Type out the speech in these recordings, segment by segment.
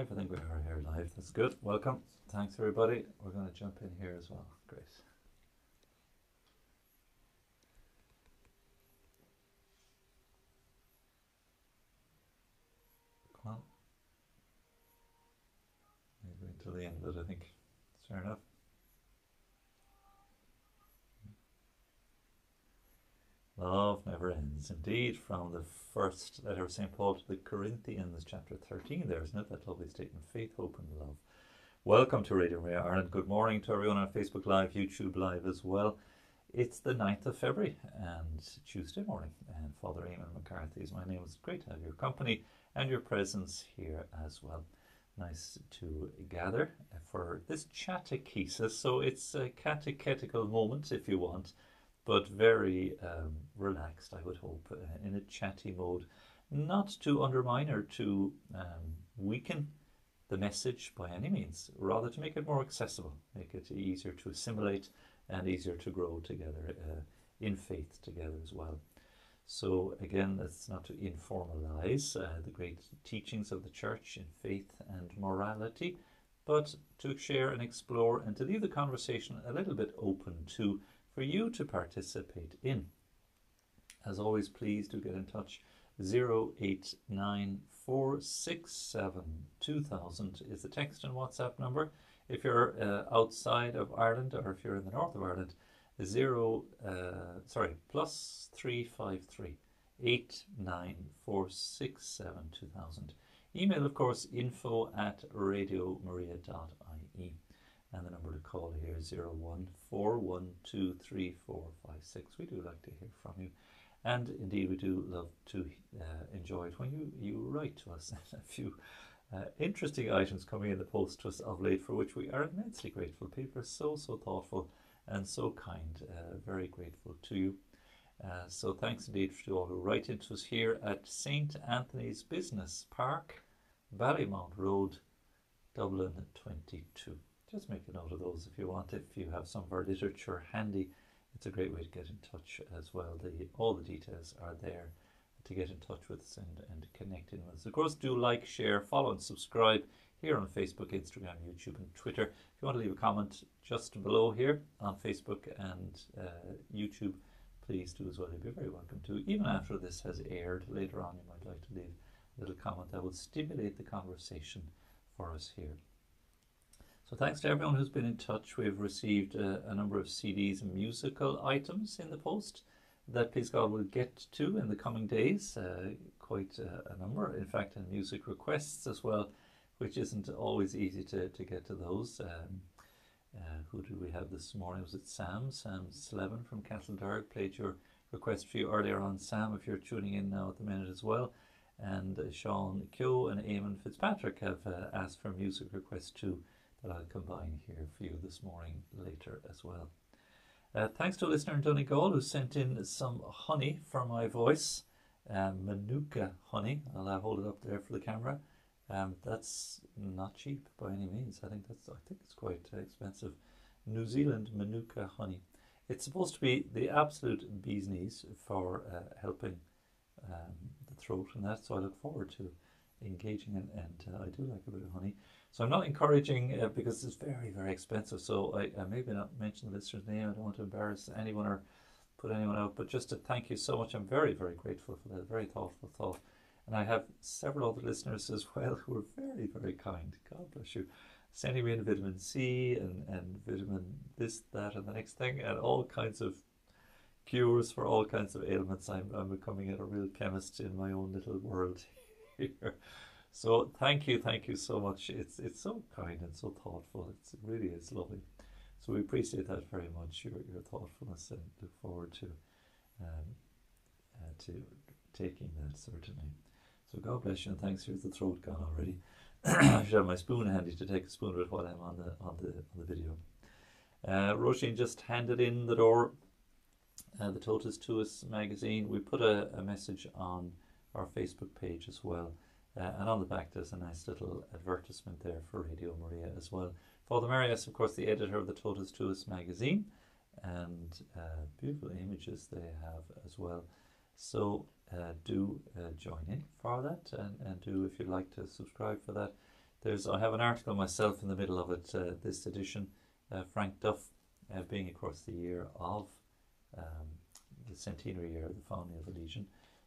live? I think we are here live. That's good. Welcome. Thanks, everybody. We're going to jump in here as well. Great. Come on. Maybe until the end of it, I think. Fair enough. Love never ends. Indeed, from the first letter of St. Paul to the Corinthians, chapter 13, there, isn't it? That lovely statement, faith, hope and love. Welcome to Radio Maria Ireland. Good morning to everyone on Facebook Live, YouTube Live as well. It's the 9th of February and Tuesday morning, and Father Eamonn McCarthy is my name. It's great to have your company and your presence here as well. Nice to gather for this Chatechesis. So it's a catechetical moment, if you want, but very relaxed, I would hope, in a chatty mode, not to undermine or to weaken the message by any means, rather to make it more accessible, make it easier to assimilate and easier to grow together in faith together as well. So again, that's not to informalize the great teachings of the Church in faith and morality, but to share and explore and to leave the conversation a little bit open for you to participate in. As always, please do get in touch. 089467200 is the text and WhatsApp number. If you're outside of Ireland, or if you're in the north of Ireland, +353 894672000. Email, of course, info@radiomaria.ie. And the number to call here is 014123456. We do like to hear from you. And indeed, we do love to enjoy it when you write to us. A few interesting items coming in the post to us of late, for which we are immensely grateful. People are so thoughtful and so kind. Very grateful to you. So thanks indeed to all who write into us here at St. Anthony's Business Park, Ballymount Road, Dublin 22. Just make a note of those if you want. If you have some of our literature handy, it's a great way to get in touch as well. All the details are there to get in touch with us and connect in with us. Of course, do like, share, follow and subscribe here on Facebook, Instagram, YouTube and Twitter. If you want to leave a comment just below here on Facebook and YouTube, please do as well. You'd be very welcome to. Even after this has aired, later on you might like to leave a little comment that will stimulate the conversation for us here. So thanks to everyone who's been in touch. We've received a number of CDs and musical items in the post that, please God, we'll get to in the coming days. Quite a number, in fact, and music requests as well, which isn't always easy to get to those. Who do we have this morning? Was it Sam? Sam Slevin from Castledarg played your request for you earlier on, Sam, if you're tuning in now at the minute as well. And Sean Keogh and Eamonn Fitzpatrick have asked for music requests too, that I'll combine here for you this morning later as well. Thanks to a listener in Donegal who sent in some honey for my voice, Manuka honey. I'll hold it up there for the camera. That's not cheap by any means. I think it's quite expensive. New Zealand Manuka honey. It's supposed to be the absolute bee's knees for helping the throat and that. So I look forward to engaging and I do like a bit of honey. So I'm not encouraging because it's very, very expensive. So I maybe not mention the listener's name. I don't want to embarrass anyone or put anyone out, but just to thank you so much. I'm very, very grateful for that. Very thoughtful thought. And I have several other listeners as well who are very, very kind. God bless you. Sending me in vitamin C and vitamin this, that, and the next thing, and all kinds of cures for all kinds of ailments. I'm becoming a real chemist in my own little world here. So thank you so much. It's so kind and so thoughtful. It really is lovely. So we appreciate that very much, your thoughtfulness, and look forward to taking that certainly. So God bless you and thanks. Here's the throat gone already. I should have my spoon handy to take a spoon of it while I'm on the video. Roisin just handed in the door the Totus Tuus magazine. We put a message on our Facebook page as well. And on the back there's a nice little advertisement there for Radio Maria as well. Father Marius, of course, the editor of the Totus Tuus magazine, and beautiful images they have as well. So do join in for that, and do, if you'd like to subscribe for that, I have an article myself in the middle of it, this edition, Frank Duff, being of course the year of the centenary year of the founding of the Legion.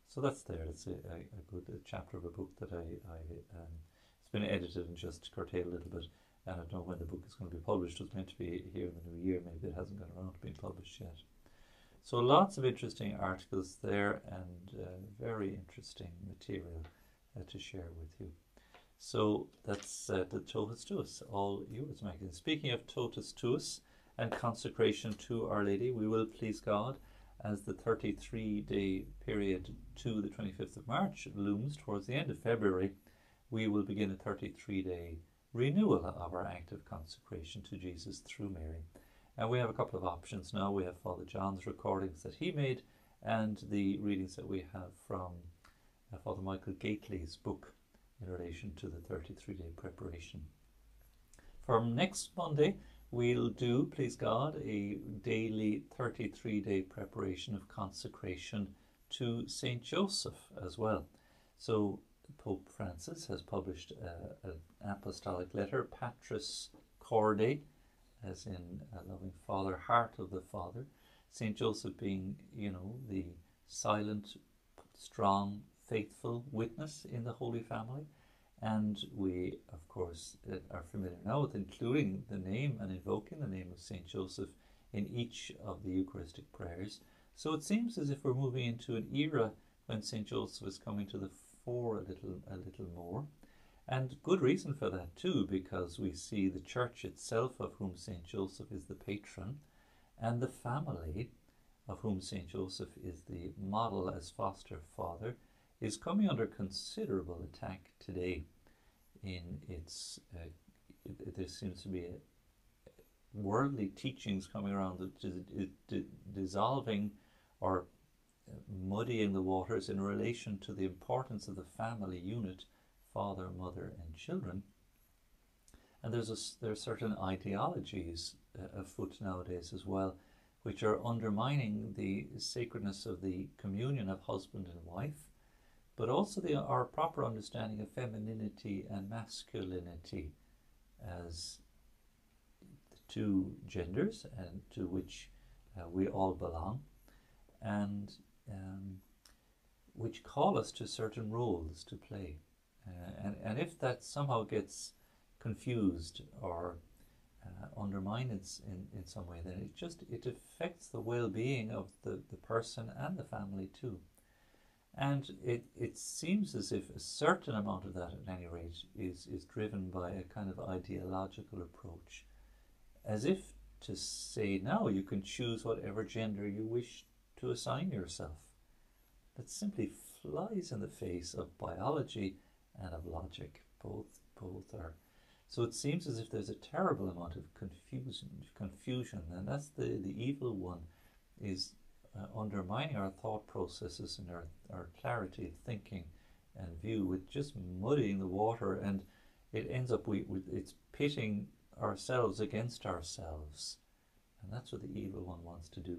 So that's there. It's a good chapter of a book that it's been edited and just curtailed a little bit. And I don't know when the book is going to be published. It was meant to be here in the new year. Maybe it hasn't got around to being published yet. So lots of interesting articles there and very interesting material to share with you. So that's the Totus Tuus, all yours, Magdalene. Speaking of Totus Tuus and consecration to Our Lady, we will, please God, as the 33-day period to the 25th of March looms towards the end of February, we will begin a 33-day renewal of our active consecration to Jesus through Mary. And we have a couple of options now. We have Father John's recordings that he made and the readings that we have from Father Michael Gately's book in relation to the 33-day preparation. From next Monday, we'll do, please God, a daily 33-day preparation of consecration to St. Joseph as well. So Pope Francis has published an apostolic letter, Patris Corde, as in a loving Father, heart of the Father. St. Joseph being, the silent, strong, faithful witness in the Holy Family. And we, of course, are familiar now with including the name and invoking the name of St. Joseph in each of the Eucharistic prayers. So it seems as if we're moving into an era when St. Joseph is coming to the fore a little more. And good reason for that too, because we see the Church itself, of whom St. Joseph is the patron, and the family, of whom St. Joseph is the model as foster father, is coming under considerable attack today. In its, there seems to be worldly teachings coming around that dissolving or muddying the waters in relation to the importance of the family unit, father, mother, and children. And there are certain ideologies afoot nowadays as well, which are undermining the sacredness of the communion of husband and wife, but also our proper understanding of femininity and masculinity as the two genders and to which we all belong, and which call us to certain roles to play. And if that somehow gets confused or undermined in some way, then it affects the well-being of the person and the family too. And it seems as if a certain amount of that, at any rate, is driven by a kind of ideological approach, as if to say, now you can choose whatever gender you wish to assign yourself. That simply flies in the face of biology and of logic. Both are. So it seems as if there's a terrible amount of confusion, and that's the evil one, is undermining our thought processes and our clarity of thinking and view, with just muddying the water, and it ends up it's pitting ourselves against ourselves, and that's what the evil one wants to do.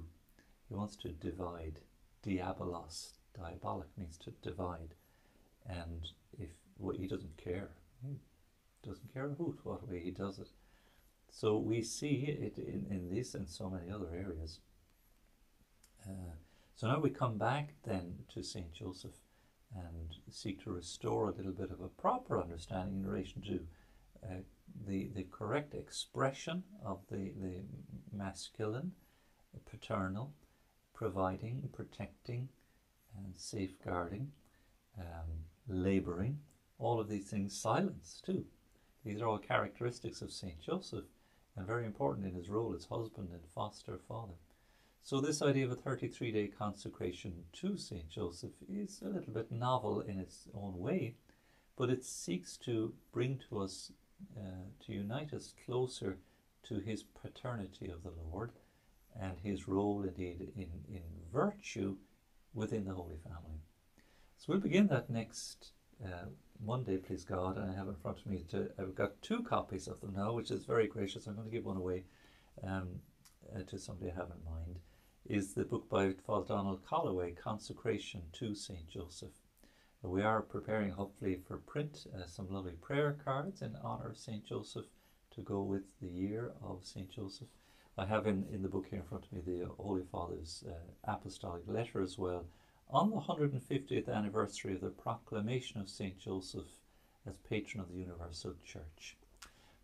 He wants to divide. Diabolos, diabolic, means to divide, and he doesn't care. He doesn't care a hoot what way he does it. So we see it in this and so many other areas. So now we come back then to St. Joseph and seek to restore a little bit of a proper understanding in relation to the correct expression of the masculine, paternal, providing, protecting, and safeguarding, labouring, all of these things. Silence too. These are all characteristics of St. Joseph, and very important in his role as husband and foster father. So this idea of a 33-day consecration to St. Joseph is a little bit novel in its own way, but it seeks to bring to us, to unite us closer to his paternity of the Lord and his role indeed in virtue within the Holy Family. So we'll begin that next Monday, please God, and I have in front of me, I've got 2 copies of them now, which is very gracious. I'm going to give one away to somebody I have in mind. Is the book by Father Donald Calloway, Consecration to St. Joseph. We are preparing, hopefully, for print some lovely prayer cards in honour of St. Joseph to go with the year of St. Joseph. I have in the book here in front of me the Holy Father's apostolic letter as well, on the 150th anniversary of the proclamation of St. Joseph as patron of the Universal Church.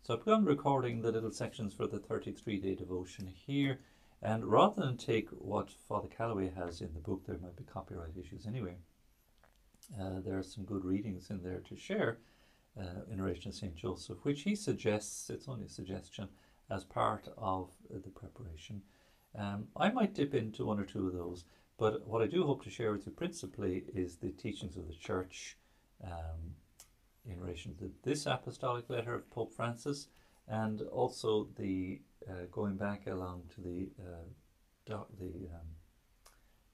So I've begun recording the little sections for the 33-day devotion here, and rather than take what Father Calloway has in the book, there might be copyright issues anyway, there are some good readings in there to share in relation to St. Joseph, which he suggests, it's only a suggestion, as part of the preparation. I might dip into one or two of those, but what I do hope to share with you principally is the teachings of the Church in relation to this apostolic letter of Pope Francis, and also the going back along to the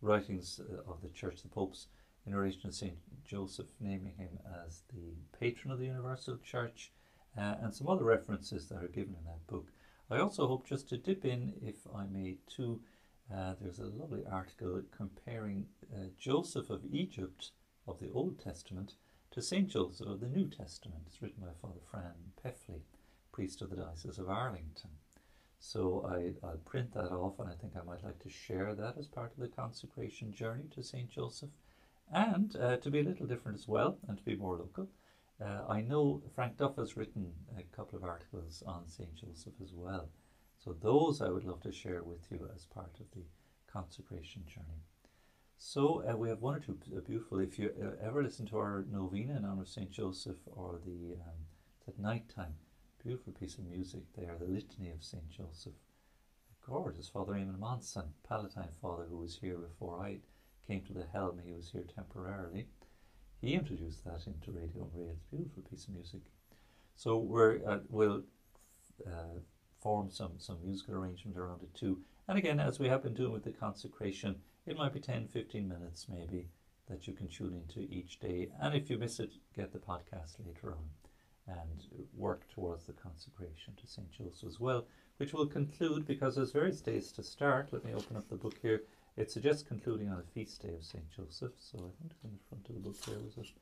writings of the Church, the Popes, in relation to St. Joseph, naming him as the patron of the Universal Church, and some other references that are given in that book. I also hope just to dip in, if I may, to there's a lovely article comparing Joseph of Egypt of the Old Testament to St. Joseph of the New Testament. It's written by Father Fran Peffley, priest of the Diocese of Arlington. So I'll print that off, and I think I might like to share that as part of the consecration journey to St. Joseph. And to be a little different as well, and to be more local, I know Frank Duff has written a couple of articles on St. Joseph as well. So those I would love to share with you as part of the consecration journey. So we have one or two beautiful, if you ever listen to our novena in honor of St. Joseph, or the at night time, beautiful piece of music there, the Litany of St. Joseph. Gorgeous. Father Eamonn Monson, Palatine Father, who was here before I came to the helm. He was here temporarily. He introduced that into Radio Maria. It's a beautiful piece of music. So we'll form some musical arrangement around it too. And again, as we have been doing with the consecration, it might be 10-15 minutes maybe that you can tune into each day. And if you miss it, get the podcast later on and work towards the consecration to St. Joseph as well, which will conclude, because there's various days to start. Let me open up the book here. It suggests concluding on a feast day of St. Joseph. So I think it's in the front of the book here, was it?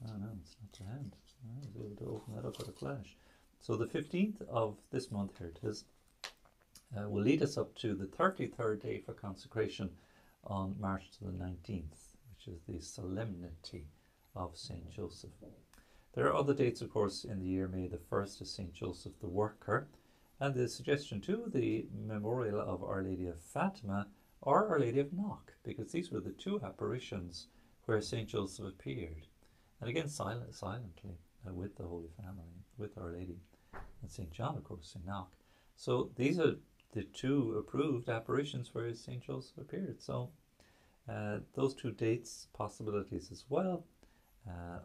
Oh no, it's not to hand. I was able to open that up at a flash. So the 15th of this month, here it is, will lead us up to the 33rd day for consecration on March to the 19th, which is the Solemnity of St. Joseph. There are other dates, of course, in the year. May the 1st is St. Joseph the Worker, and the suggestion too, the memorial of Our Lady of Fatima or Our Lady of Knock, because these were the two apparitions where St. Joseph appeared, and again silently with the Holy Family, with Our Lady, and St. John, of course, in Knock. So these are the two approved apparitions where St. Joseph appeared. So those two dates, possibilities as well.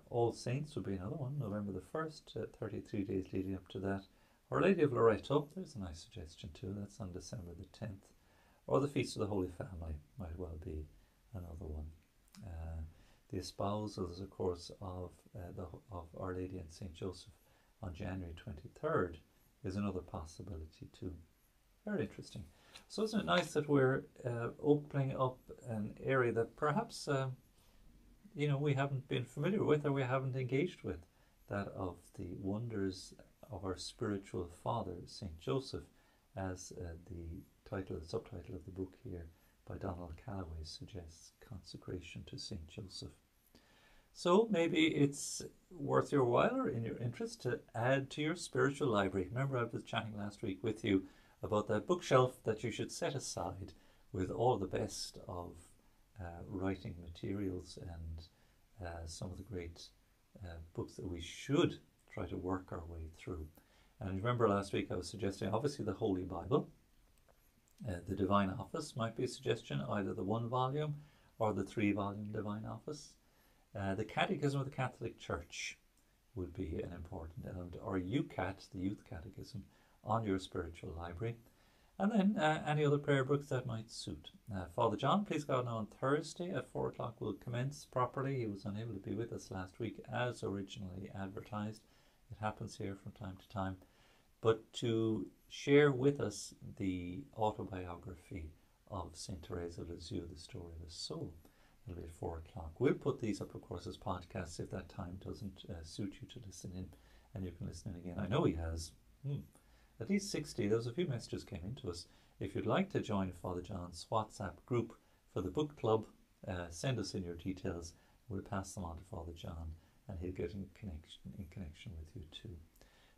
All Saints would be another one, November the 1st, 33 days leading up to that. Our Lady of Loreto, there's a nice suggestion too, that's on December the 10th. Or the Feast of the Holy Family might well be another one. The espousals, of course, of Our Lady and St. Joseph on January 23rd is another possibility too. Very interesting. So isn't it nice that we're opening up an area that perhaps we haven't been familiar with, or we haven't engaged with, that of the wonders of our spiritual father, St. Joseph, as the subtitle of the book here by Donald Calloway suggests, Consecration to St. Joseph. So maybe it's worth your while or in your interest to add to your spiritual library. Remember, I was chatting last week with you about that bookshelf that you should set aside with all the best of writing materials and some of the great books that we should try to work our way through. And remember last week I was suggesting obviously the Holy Bible. The Divine Office might be a suggestion, either the 1-volume or the 3-volume Divine Office. The Catechism of the Catholic Church would be an important element, or UCAT, the Youth Catechism, on your spiritual library. And then any other prayer books that might suit. Father John, please God, now on Thursday at 4 o'clock will commence properly. He was unable to be with us last week as originally advertised. It happens here from time to time. But to share with us the autobiography of St. Therese of Lisieux, The Story of a Soul. It'll be at 4 o'clock. We'll put these up, of course, as podcasts if that time doesn't suit you to listen in, and you can listen in again. I know he has at least 60. There was a few messages came into us. If you'd like to join Father John's WhatsApp group for the book club, send us in your details. We'll pass them on to Father John, and he'll get in connection with you too.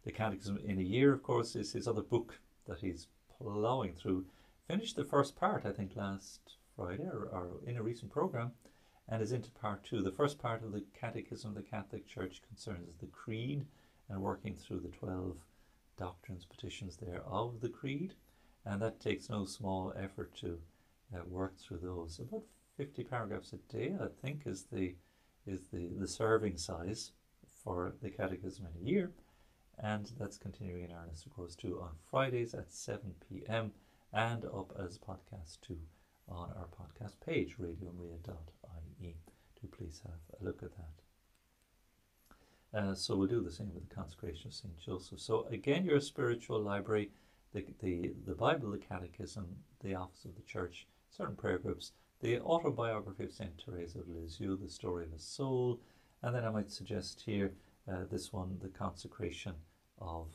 The Catechism in a Year, of course, is his other book that he's plowing through. Finished the first part, I think, last Friday or in a recent program, and is into part 2. The first part of the Catechism of the Catholic Church concerns the Creed and working through the 12 doctrines, petitions there of the Creed, and that takes no small effort to work through those. About 50 paragraphs a day, I think, is the serving size for the Catechism in a Year, and that's continuing in earnest, of course, too, on Fridays at 7 p.m. and up as podcast too on our podcast page, radiomaria.ie. Do please have a look at that. So we'll do the same with the Consecration of St. Joseph. So again, your spiritual library, the Bible, the Catechism, the Office of the Church, certain prayer groups, the autobiography of St. Teresa of Lisieux, the story of a soul, and then I might suggest here this one, the Consecration of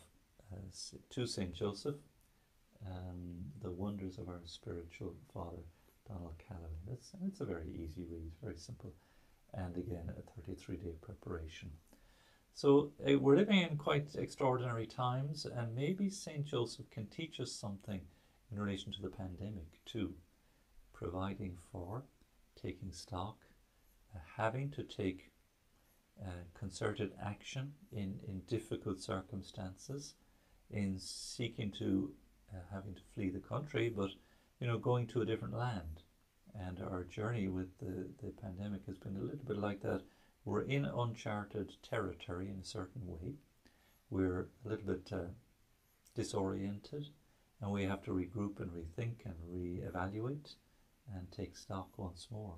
to St. Joseph, the wonders of our spiritual father, Donald Calloway. It's a very easy read, very simple, and again a 33-day preparation. So we're living in quite extraordinary times, and maybe St. Joseph can teach us something in relation to the pandemic too, providing for, taking stock, having to take concerted action in difficult circumstances, in seeking to having to flee the country, but going to a different land. And our journey with the pandemic has been a little bit like that. We're in uncharted territory in a certain way. We're a little bit disoriented, and we have to regroup and rethink and reevaluate and take stock once more.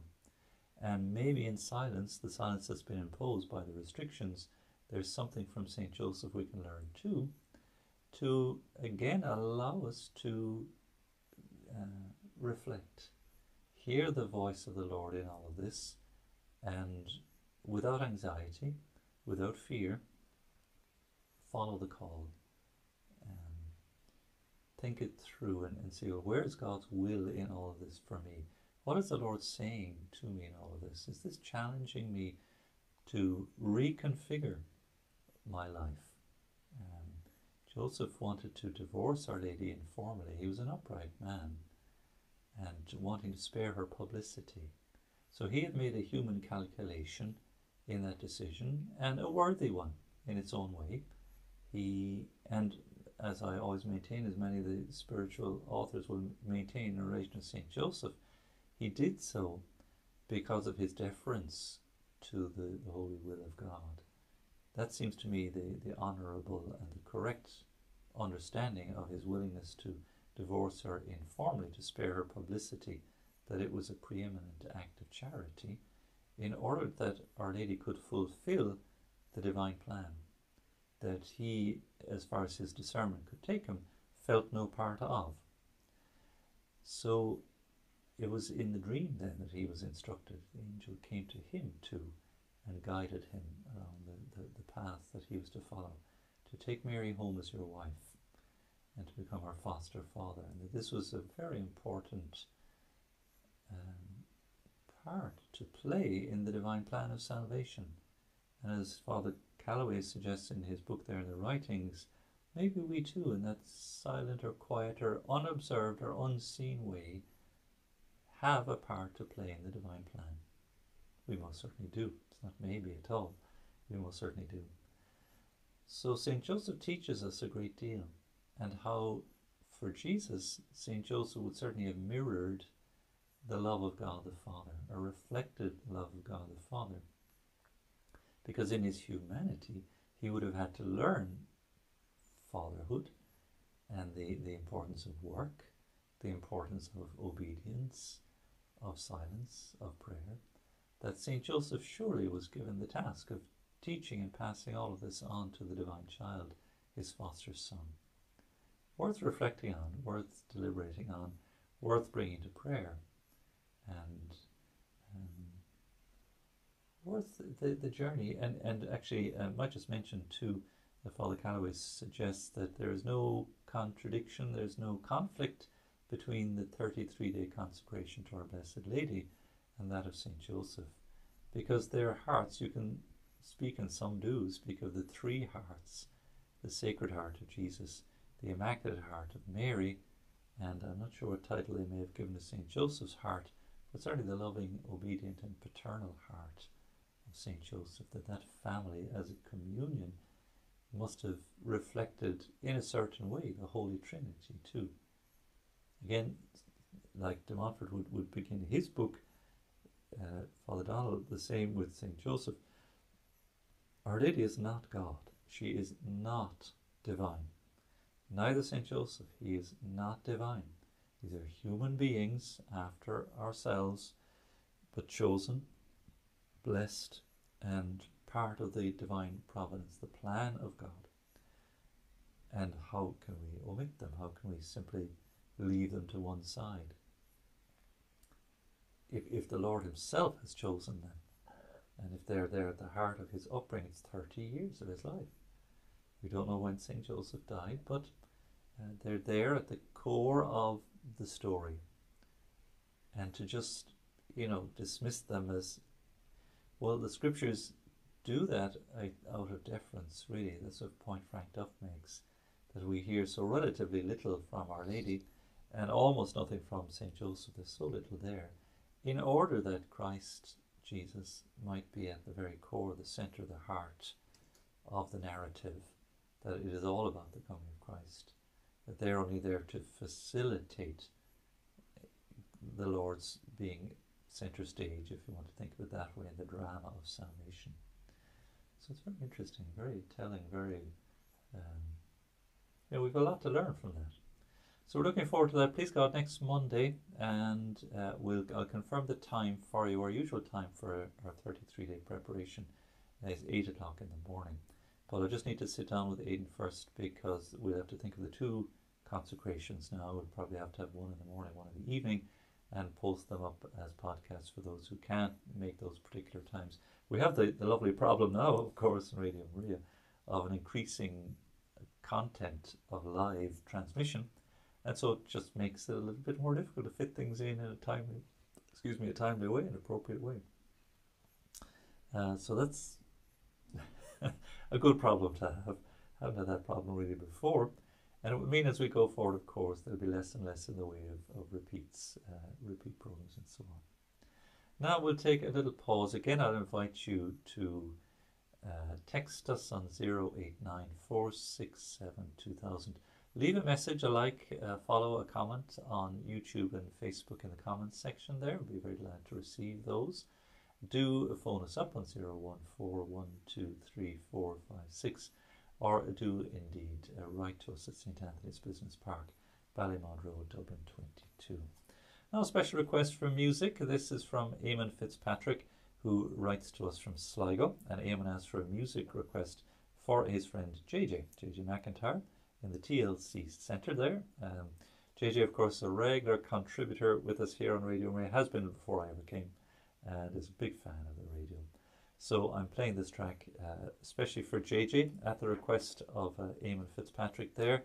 And maybe in silence, the silence that's been imposed by the restrictions, there's something from St. Joseph we can learn too, to again allow us to reflect, hear the voice of the Lord in all of this, and without anxiety, without fear, follow the call. Think it through and see, well, where is God's will in all of this for me? What is the Lord saying to me in all of this? Is this challenging me to reconfigure my life? Joseph wanted to divorce Our Lady informally. He was an upright man and wanting to spare her publicity. So he had made a human calculation in that decision, and a worthy one in its own way. And as I always maintain, as many of the spiritual authors will maintain in relation to St. Joseph, he did so because of his deference to the holy will of God. That seems to me the honourable and the correct understanding of his willingness to divorce her informally, to spare her publicity, that it was a preeminent act of charity in order that Our Lady could fulfill the divine plan that he, as far as his discernment could take him, felt no part of. So it was in the dream then that he was instructed. The angel came to him too and guided him along the path that he was to follow, to take Mary home as your wife and to become her foster father. And that this was a very important part to play in the divine plan of salvation. And as Father Calloway suggests in his book there in the writings, maybe we too, in that silent or quiet or unobserved or unseen way, have a part to play in the divine plan. We most certainly do. It's not maybe at all. We most certainly do. So St. Joseph teaches us a great deal, and how for Jesus, St. Joseph would certainly have mirrored the love of God the Father, or reflected the love of God the Father. Because in his humanity, he would have had to learn fatherhood and the importance of work, the importance of obedience, of silence, of prayer, that St. Joseph surely was given the task of teaching and passing all of this on to the divine child, his foster son. Worth reflecting on, worth deliberating on, worth bringing to prayer, and worth the journey. And actually, I might just mention too, that Father Calloway suggests that there is no contradiction, there's no conflict between the 33-day consecration to Our Blessed Lady and that of St. Joseph, because their hearts, you can speak, and some do speak of the three hearts: the Sacred Heart of Jesus, the Immaculate Heart of Mary, and I'm not sure what title they may have given to St. Joseph's heart, but certainly the loving, obedient and paternal heart of St. Joseph, that family as a communion must have reflected in a certain way the Holy Trinity too. Again, like de Montfort would begin his book, Father Donald, the same with St. Joseph. Our Lady is not God. She is not divine. Neither St. Joseph, he is not divine. These are human beings after ourselves, but chosen, blessed, and part of the divine providence, the plan of God. And how can we omit them? How can we simply leave them to one side? If the Lord himself has chosen them, and if they're there at the heart of his upbringing, it's 30 years of his life. We don't know when St. Joseph died, but they're there at the core of the story. And to just, dismiss them as, well, the scriptures do that out of deference, really. That's what point Frank Duff makes, that we hear so relatively little from Our Lady and almost nothing from St. Joseph. There's so little there, in order that Christ Jesus might be at the very core, the center, the heart of the narrative, that it is all about the coming of Christ, that they're only there to facilitate the Lord's being center stage, if you want to think of it that way, in the drama of salvation. So it's very interesting, very telling, very, we've a lot to learn from that. So we're looking forward to that, please God, next Monday, and I'll confirm the time for you. Our usual time for our 33-day preparation is 8 o'clock in the morning. But I just need to sit down with Aidan first, because we'll have to think of the two consecrations now. We'll probably have to have one in the morning, one in the evening, and post them up as podcasts for those who can't make those particular times. We have the lovely problem now, of course, in Radio Maria, of an increasing content of live transmission. And so it just makes it a little bit more difficult to fit things in a timely way, an appropriate way. So that's a good problem to have. Haven't had that problem really before. And it would mean as we go forward, of course, there'll be less and less in the way of repeat programs and so on. Now we'll take a little pause. Again, I'll invite you to text us on 089 467 2000. Leave a message, a like, follow, a comment on YouTube and Facebook in the comments section there. We'll be very glad to receive those. Do phone us up on 014123456, or do indeed write to us at St. Anthony's Business Park, Ballymont Road, Dublin 22. Now a special request for music. This is from Eamonn Fitzpatrick, who writes to us from Sligo, and Eamonn asks for a music request for his friend JJ McIntyre, in the TLC Centre there. JJ, of course, a regular contributor with us here on Radio Maria, has been before I ever came, and is a big fan of the radio. So I'm playing this track especially for JJ at the request of Eamonn Fitzpatrick there.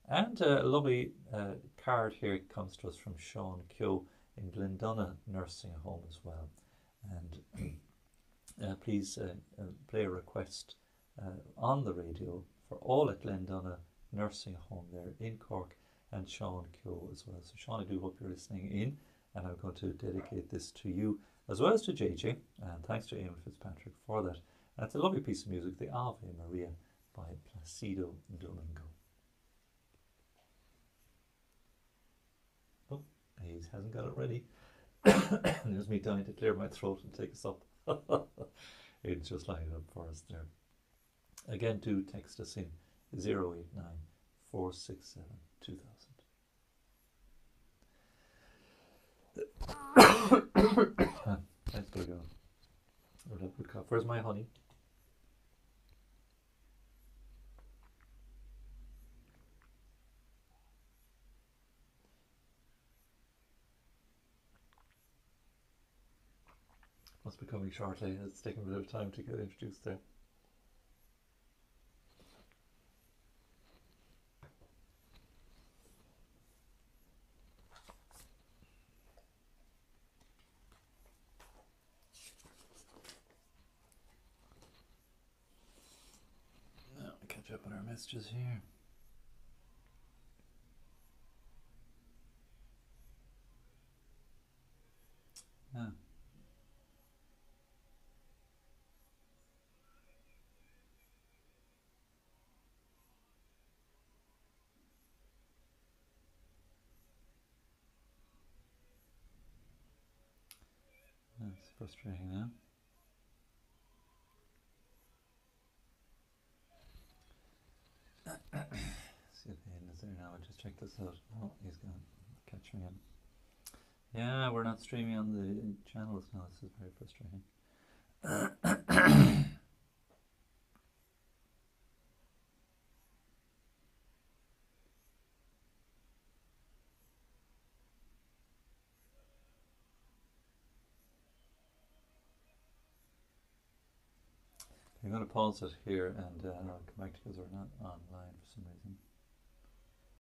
And a lovely card here comes to us from Sean Keogh in Glendonagh Nursing Home as well. And please play a request on the radio for all at Glendonagh Nursing Home there in Cork, and Sean Keogh as well. So Sean, I do hope you're listening in, and I'm going to dedicate this to you as well as to JJ, and thanks to Eamonn Fitzpatrick for that. And it's a lovely piece of music, the Ave Maria by Placido Domingo. Oh, he hasn't got it ready. There's me dying to clear my throat and take us up. It's just lined up for us there. Again, do text us in 089 467 2000. Let's go. Where's my honey? Must be coming shortly. It's taken a bit of time to get introduced there. Now catch up on our messages here. Yeah. That's frustrating now. See if Ian is there now. I'll just check this out. Oh, he's gone. Catch me in. Yeah, we're not streaming on the channels now. This is very frustrating. I'm going to pause it here and I'll come back to you because we're not online for some reason.